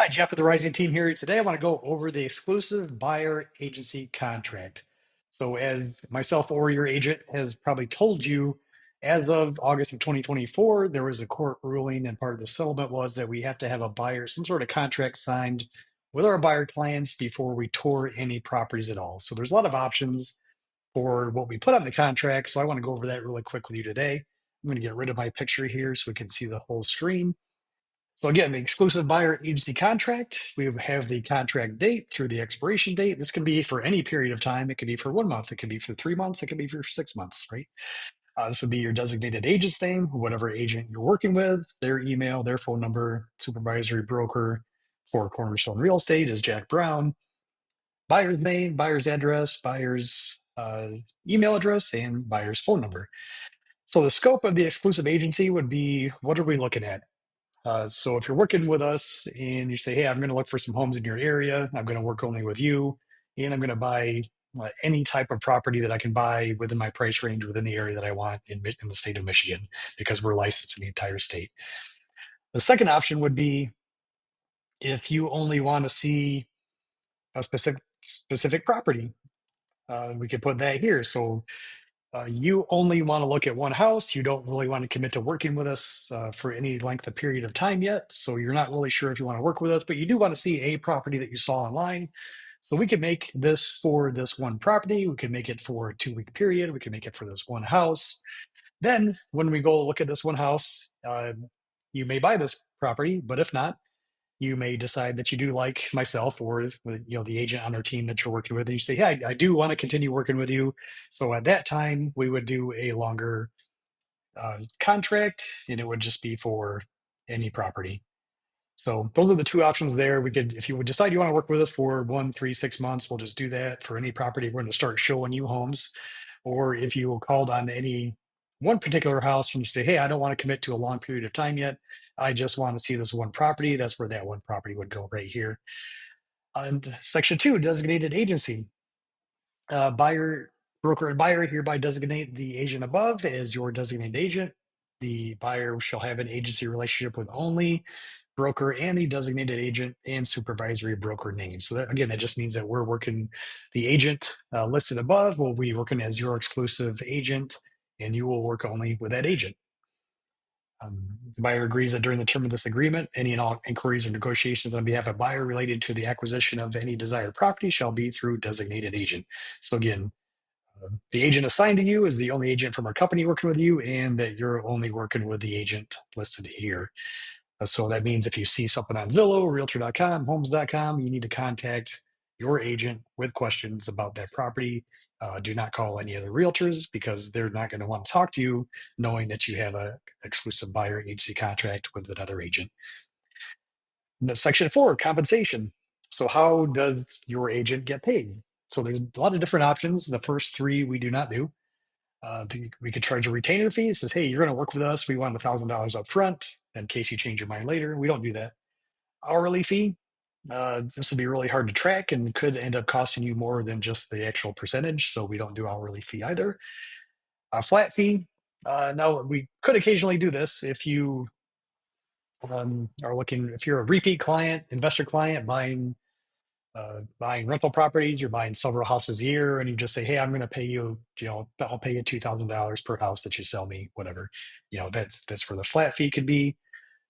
Hi, Jeff with the Rising Team here. Today, I want to go over the exclusive buyer agency contract. So, as myself or your agent has probably told you, as of August of 2024, there was a court ruling, and part of the settlement was that we have to have a buyer, some sort of contract signed with our buyer clients before we tour any properties at all. So, there's a lot of options for what we put on the contract. So, I want to go over that really quick with you today. I'm going to get rid of my picture here so we can see the whole screen. So again, the exclusive buyer agency contract, we have the contract date through the expiration date. This can be for any period of time. It could be for 1 month. It could be for 3 months. It could be for 6 months, right? This would be your designated agent's name, whatever agent you're working with, their email, their phone number, supervisory broker for Cornerstone Real Estate is Jack Brown, buyer's name, buyer's address, buyer's email address, and buyer's phone number. So the scope of the exclusive agency would be, what are we looking at? So if you're working with us and you say, hey, I'm going to look for some homes in your area, I'm going to work only with you, and I'm going to buy any type of property that I can buy within my price range within the area that I want in the state of Michigan, because we're licensed in the entire state. The second option would be if you only want to see a specific property. We could put that here. So you only want to look at one house. You don't really want to commit to working with us for any length of period of time yet. So you're not really sure if you want to work with us, but you do want to see a property that you saw online. So we could make this for this one property. We could make it for a 2 week period. We could make it for this one house. Then when we go look at this one house, you may buy this property, but if not, you may decide that you do like myself or the agent on our team that you're working with, and you say, hey, I do want to continue working with you. So at that time we would do a longer contract, and it would just be for any property. So those are the two options there. We could, if you would decide you want to work with us for 1, 3, 6 months, we'll just do that for any property. We're going to start showing you homes. Or if you called on any one particular house and you say, hey, I don't want to commit to a long period of time yet, I just want to see this one property, that's where that one property would go right here. And section 2, designated agency. Buyer, broker, and buyer hereby designate the agent above as your designated agent. The buyer shall have an agency relationship with only broker and the designated agent and supervisory broker name. So that, again, that just means that we're working, the agent listed above will be working as your exclusive agent, and you will work only with that agent. The buyer agrees that during the term of this agreement, any and all inquiries or negotiations on behalf of buyer related to the acquisition of any desired property shall be through designated agent. So again, the agent assigned to you is the only agent from our company working with you, and that you're only working with the agent listed here. So that means if you see something on Zillow, Realtor.com, Homes.com, you need to contact your agent with questions about that property. Do not call any other realtors, because they're not going to want to talk to you knowing that you have a exclusive buyer agency contract with another agent. Section 4, compensation. So how does your agent get paid? So there's a lot of different options. The first three we do not do. We could charge a retainer fee. It says, hey, you're going to work with us. We want $1,000 up front in case you change your mind later. We don't do that. Hourly fee. This would be really hard to track and could end up costing you more than just the actual percentage. So we don't do hourly fee either. A flat fee. Now, we could occasionally do this if you are looking, if you're a repeat client, investor client, buying rental properties, you're buying several houses a year, and you just say, hey, I'm going to pay you, I'll pay you $2,000 per house that you sell me, whatever. That's where the flat fee could be.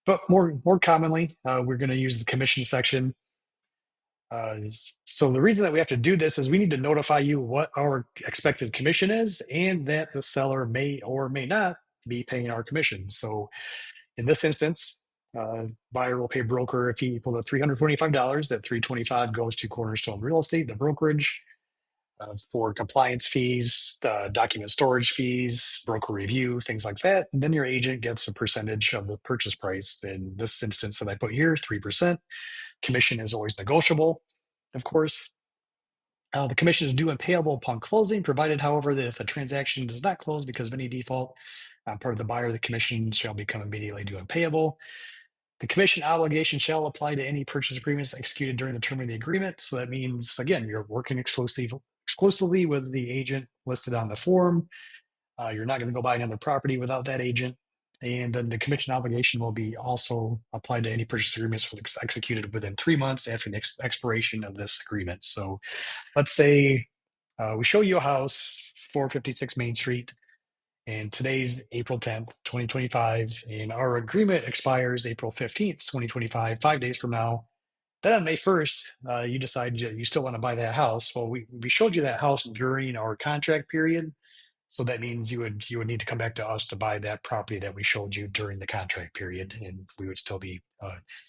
But more commonly, we're going to use the commission section. So the reason that we have to do this is we need to notify you what our expected commission is, and that the seller may or may not be paying our commission. So in this instance, buyer will pay broker a fee equal to $325. That $325 goes to Cornerstone Real Estate, the brokerage, for compliance fees, document storage fees, broker review, things like that. And then your agent gets a percentage of the purchase price. In this instance that I put here, 3%. Commission is always negotiable, of course. The commission is due and payable upon closing, provided, however, that if the transaction does not close because of any default on part of the buyer, the commission shall become immediately due and payable. The commission obligation shall apply to any purchase agreements executed during the term of the agreement. So that means, again, you're working exclusively with the agent listed on the form. You're not going to go buy another property without that agent. And then the commission obligation will be also applied to any purchase agreements executed within 3 months after the expiration of this agreement. So let's say we show you a house, 456 Main Street, and today's April 10th, 2025, and our agreement expires April 15th, 2025, 5 days from now. Then on May 1st, you decide you still want to buy that house. Well, we showed you that house during our contract period. So that means you would need to come back to us to buy that property that we showed you during the contract period, and we would still be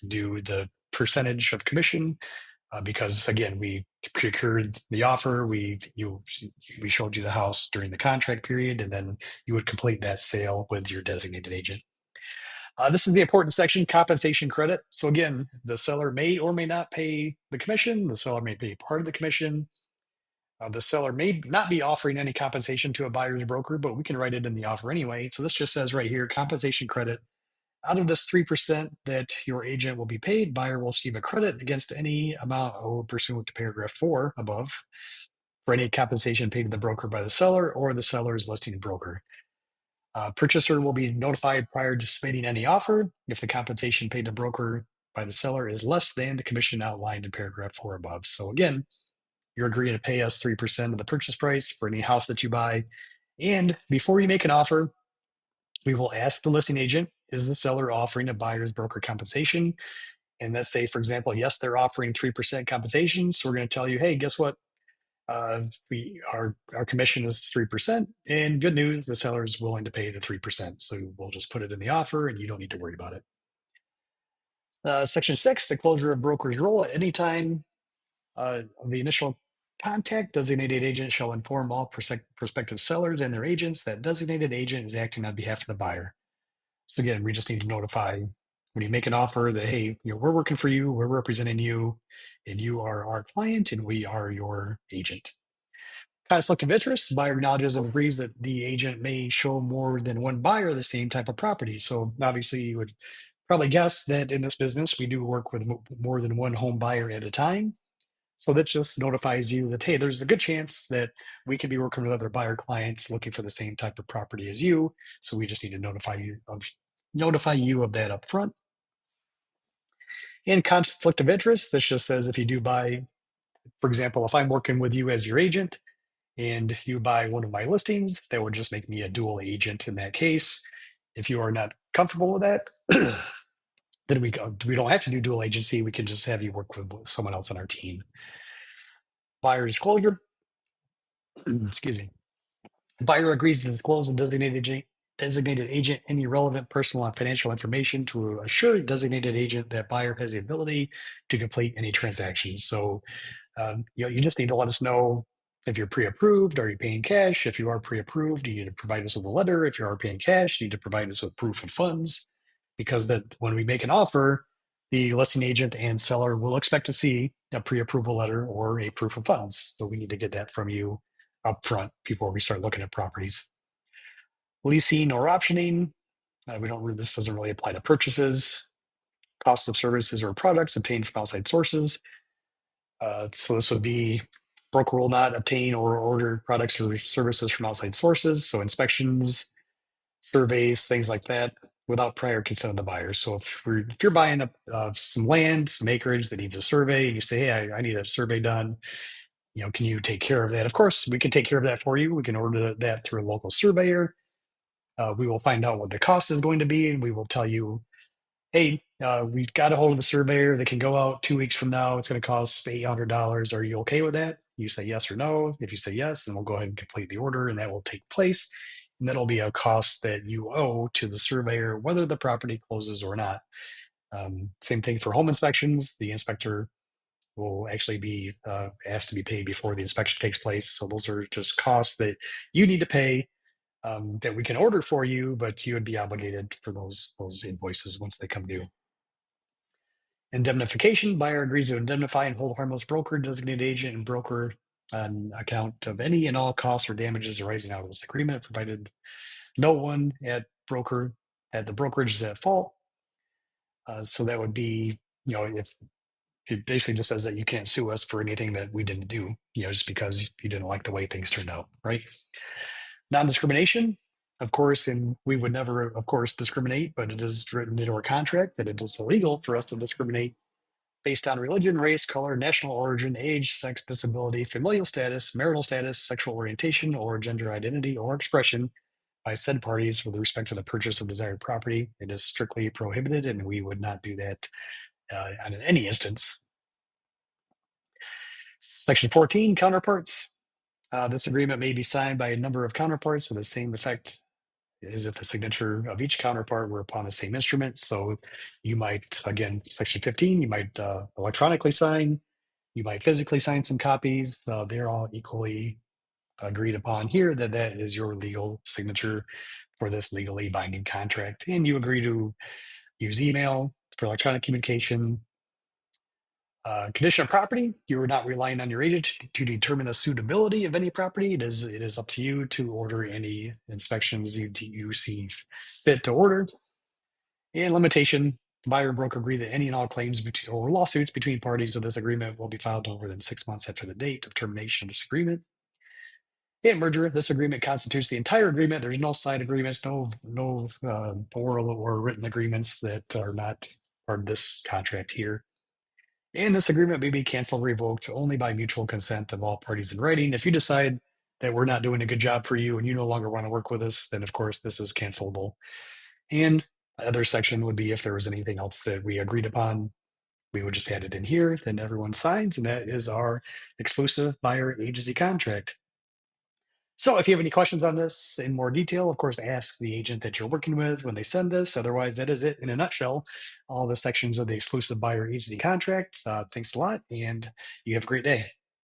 due the percentage of commission because again we procured the offer, we showed you the house during the contract period, and then you would complete that sale with your designated agent. This is the important section, compensation credit. So again, the seller may or may not pay the commission. The seller may pay part of the commission. The seller may not be offering any compensation to a buyer's broker, but we can write it in the offer anyway. So this just says right here, compensation credit. Out of this 3% that your agent will be paid, buyer will receive a credit against any amount owed pursuant to paragraph 4 above for any compensation paid to the broker by the seller or the seller's listing broker. Purchaser will be notified prior to submitting any offer if the compensation paid to broker by the seller is less than the commission outlined in paragraph 4 above. So again, you're agreeing to pay us 3% of the purchase price for any house that you buy. And before you make an offer, we will ask the listing agent, is the seller offering a buyer's broker compensation? And let's say, for example, yes, they're offering 3% compensation. So we're going to tell you, hey, guess what? Our commission is 3%. And good news, the seller is willing to pay the 3%. So we'll just put it in the offer and you don't need to worry about it. Section 6, the closure of broker's role at any time of the initial contact, designated agent shall inform all prospective sellers and their agents that designated agent is acting on behalf of the buyer. So again, we just need to notify when you make an offer that, hey, we're working for you, we're representing you, and you are our client, and we are your agent. Conflict of interest, buyer acknowledges and agrees that the agent may show more than one buyer the same type of property. So obviously, you would probably guess that in this business, we do work with more than one home buyer at a time. So that just notifies you that, hey, there's a good chance that we could be working with other buyer clients looking for the same type of property as you. So we just need to notify you of that up front. And conflict of interest, this just says if you do buy, for example, if I'm working with you as your agent and you buy one of my listings, that would just make me a dual agent in that case. If you are not comfortable with that, then we don't have to do dual agency. We can just have you work with someone else on our team. Buyer disclosure, excuse me. Buyer agrees to disclose a designated agent any relevant personal and financial information to assure designated agent that buyer has the ability to complete any transactions. So you just need to let us know if you're pre-approved. Are you paying cash? If you are pre-approved, you need to provide us with a letter. If you are paying cash, you need to provide us with proof of funds, because that when we make an offer, the listing agent and seller will expect to see a pre-approval letter or a proof of funds. So we need to get that from you up front before we start looking at properties. Leasing or optioning, this doesn't really apply to purchases. Cost of services or products obtained from outside sources. So this would be broker will not obtain or order products or services from outside sources. So inspections, surveys, things like that, without prior consent of the buyer. So if you're buying some land, some acreage that needs a survey, and you say, hey, I need a survey done, can you take care of that? Of course, we can take care of that for you. We can order that through a local surveyor. We will find out what the cost is going to be, and we will tell you, hey, we got a hold of the surveyor. They can go out 2 weeks from now. It's going to cost $800. Are you okay with that? You say yes or no. If you say yes, then we'll go ahead and complete the order, and that will take place. And that'll be a cost that you owe to the surveyor, whether the property closes or not. Same thing for home inspections. The inspector will actually be asked to be paid before the inspection takes place. So those are just costs that you need to pay that we can order for you, but you would be obligated for those invoices once they come due. Indemnification, buyer agrees to indemnify and hold harmless broker, designated agent, and broker on account of any and all costs or damages arising out of this agreement, provided no one at the brokerage is at fault. So that would be, if it basically just says that you can't sue us for anything that we didn't do, just because you didn't like the way things turned out, right? Non-discrimination. of course, and we would never, of course, discriminate, but it is written into our contract that it is illegal for us to discriminate based on religion, race, color, national origin, age, sex, disability, familial status, marital status, sexual orientation, or gender identity or expression by said parties with respect to the purchase of desired property. It is strictly prohibited, and we would not do that in any instance. Section 14, counterparts. This agreement may be signed by a number of counterparts with the same effect as if the signature of each counterpart were upon the same instrument. So you might, again, section 15, you might electronically sign, you might physically sign some copies. They're all equally agreed upon here that that is your legal signature for this legally binding contract. And you agree to use email for electronic communication. Condition of property, you are not relying on your agent to determine the suitability of any property. It is up to you to order any inspections you see fit to order. And limitation, buyer and broker agree that any and all claims or lawsuits between parties to this agreement will be filed no more than 6 months after the date of termination of this agreement. And merger, this agreement constitutes the entire agreement. There's no side agreements, no oral or written agreements that are not part of this contract here. And this agreement may be canceled or revoked only by mutual consent of all parties in writing. If you decide that we're not doing a good job for you and you no longer want to work with us, then of course this is cancelable. And the other section would be if there was anything else that we agreed upon, we would just add it in here, then everyone signs, and that is our exclusive buyer agency contract. So if you have any questions on this in more detail, of course, ask the agent that you're working with when they send this. Otherwise, that is it in a nutshell. All the sections of the exclusive buyer agency contract. Thanks a lot, and you have a great day.